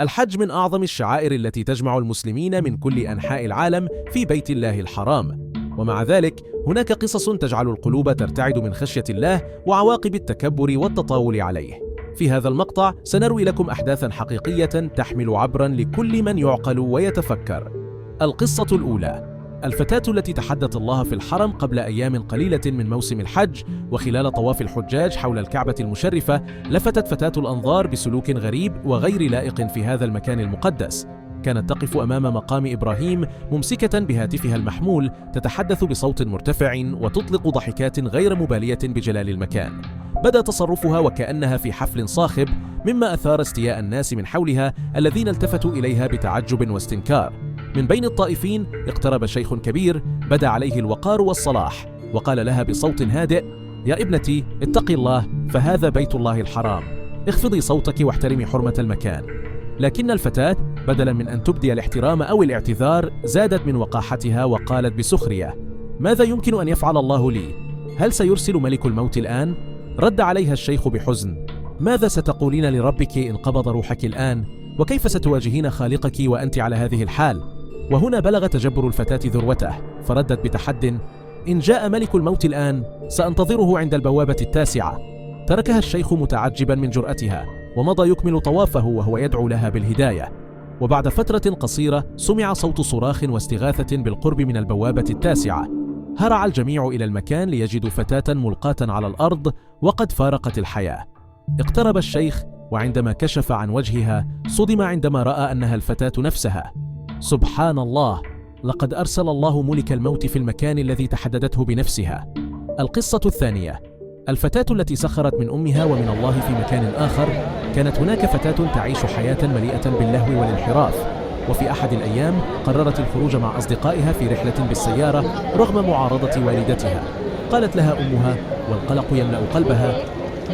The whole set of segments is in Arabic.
الحج من أعظم الشعائر التي تجمع المسلمين من كل أنحاء العالم في بيت الله الحرام، ومع ذلك هناك قصص تجعل القلوب ترتعد من خشية الله وعواقب التكبر والتطاول عليه. في هذا المقطع سنروي لكم أحداثا حقيقية تحمل عبرا لكل من يعقل ويتفكر. القصة الأولى: الفتاة التي تحدت الله في الحرم قبل أيام قليلة من موسم الحج، وخلال طواف الحجاج حول الكعبة المشرفة لفتت فتاة الأنظار بسلوك غريب وغير لائق في هذا المكان المقدس. كانت تقف أمام مقام إبراهيم ممسكة بهاتفها المحمول، تتحدث بصوت مرتفع وتطلق ضحكات غير مبالية بجلال المكان. بدأ تصرفها وكأنها في حفل صاخب، مما أثار استياء الناس من حولها الذين التفتوا إليها بتعجب واستنكار. من بين الطائفين اقترب شيخ كبير بدا عليه الوقار والصلاح، وقال لها بصوت هادئ: يا ابنتي، اتقي الله، فهذا بيت الله الحرام، اخفضي صوتك واحترمي حرمة المكان. لكن الفتاة بدلا من أن تبدي الاحترام أو الاعتذار زادت من وقاحتها وقالت بسخرية: ماذا يمكن أن يفعل الله لي؟ هل سيرسل ملك الموت الآن؟ رد عليها الشيخ بحزن: ماذا ستقولين لربك إن قبض روحك الآن؟ وكيف ستواجهين خالقك وأنت على هذه الحال؟ وهنا بلغ تجبر الفتاة ذروته، فردت بتحد: إن جاء ملك الموت الآن سأنتظره عند البوابة 9. تركها الشيخ متعجبا من جرأتها، ومضى يكمل طوافه وهو يدعو لها بالهداية. وبعد فترة قصيرة سمع صوت صراخ واستغاثة بالقرب من البوابة 9. هرع الجميع إلى المكان ليجدوا فتاة ملقاة على الأرض وقد فارقت الحياة. اقترب الشيخ، وعندما كشف عن وجهها صدم عندما رأى أنها الفتاة نفسها. سبحان الله، لقد أرسل الله ملك الموت في المكان الذي تحددته بنفسها. القصة الثانية: الفتاة التي سخرت من أمها ومن الله في مكان آخر. كانت هناك فتاة تعيش حياة مليئة باللهو والانحراف، وفي أحد الأيام قررت الخروج مع أصدقائها في رحلة بالسيارة رغم معارضة والدتها. قالت لها أمها والقلق يملأ قلبها: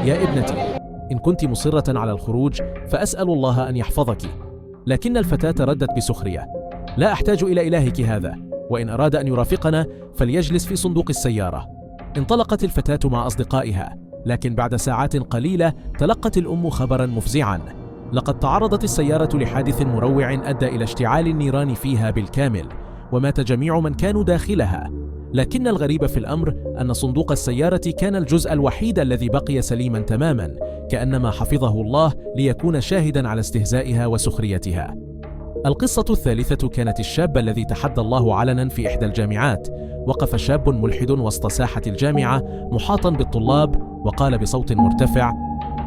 يا ابنتي، إن كنت مصرة على الخروج فأسأل الله أن يحفظك. لكن الفتاة ردت بسخرية: لا أحتاج إلى إلهك هذا، وإن أراد أن يرافقنا فليجلس في صندوق السيارة. انطلقت الفتاة مع أصدقائها، لكن بعد ساعات قليلة تلقت الأم خبرا مفزعا: لقد تعرضت السيارة لحادث مروع أدى إلى اشتعال النيران فيها بالكامل، ومات جميع من كانوا داخلها. لكن الغريب في الأمر أن صندوق السيارة كان الجزء الوحيد الذي بقي سليما تماما، كأنما حفظه الله ليكون شاهدا على استهزائها وسخريتها. القصة الثالثة: كانت الشاب الذي تحدى الله علنا في إحدى الجامعات. وقف شاب ملحد وسط ساحة الجامعة محاطا بالطلاب، وقال بصوت مرتفع: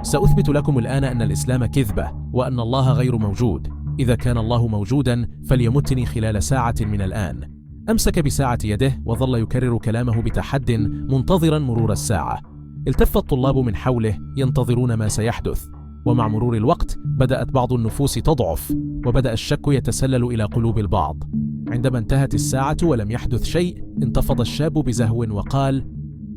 سأثبت لكم الآن أن الإسلام كذبة، وأن الله غير موجود. إذا كان الله موجودا فليمتني خلال ساعة من الآن. أمسك بساعة يده وظل يكرر كلامه بتحد منتظرا مرور الساعة. التف الطلاب من حوله ينتظرون ما سيحدث، ومع مرور الوقت بدأت بعض النفوس تضعف، وبدأ الشك يتسلل إلى قلوب البعض. عندما انتهت الساعة ولم يحدث شيء انتفض الشاب بزهو وقال: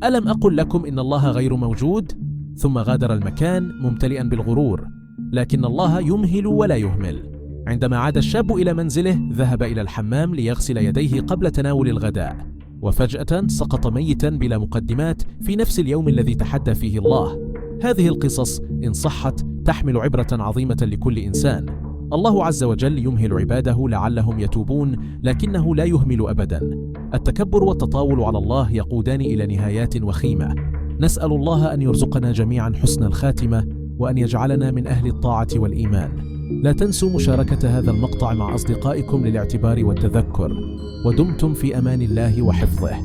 ألم أقل لكم إن الله غير موجود؟ ثم غادر المكان ممتلئا بالغرور. لكن الله يمهل ولا يهمل. عندما عاد الشاب إلى منزله ذهب إلى الحمام ليغسل يديه قبل تناول الغداء، وفجأة سقط ميتا بلا مقدمات في نفس اليوم الذي تحدى فيه الله. هذه القصص إن صحت تحمل عبرة عظيمة لكل إنسان. الله عز وجل يمهل عباده لعلهم يتوبون، لكنه لا يهمل أبدا. التكبر والتطاول على الله يقودان إلى نهايات وخيمة. نسأل الله أن يرزقنا جميعا حسن الخاتمة، وأن يجعلنا من أهل الطاعة والإيمان. لا تنسوا مشاركة هذا المقطع مع أصدقائكم للاعتبار والتذكر. ودمتم في أمان الله وحفظه.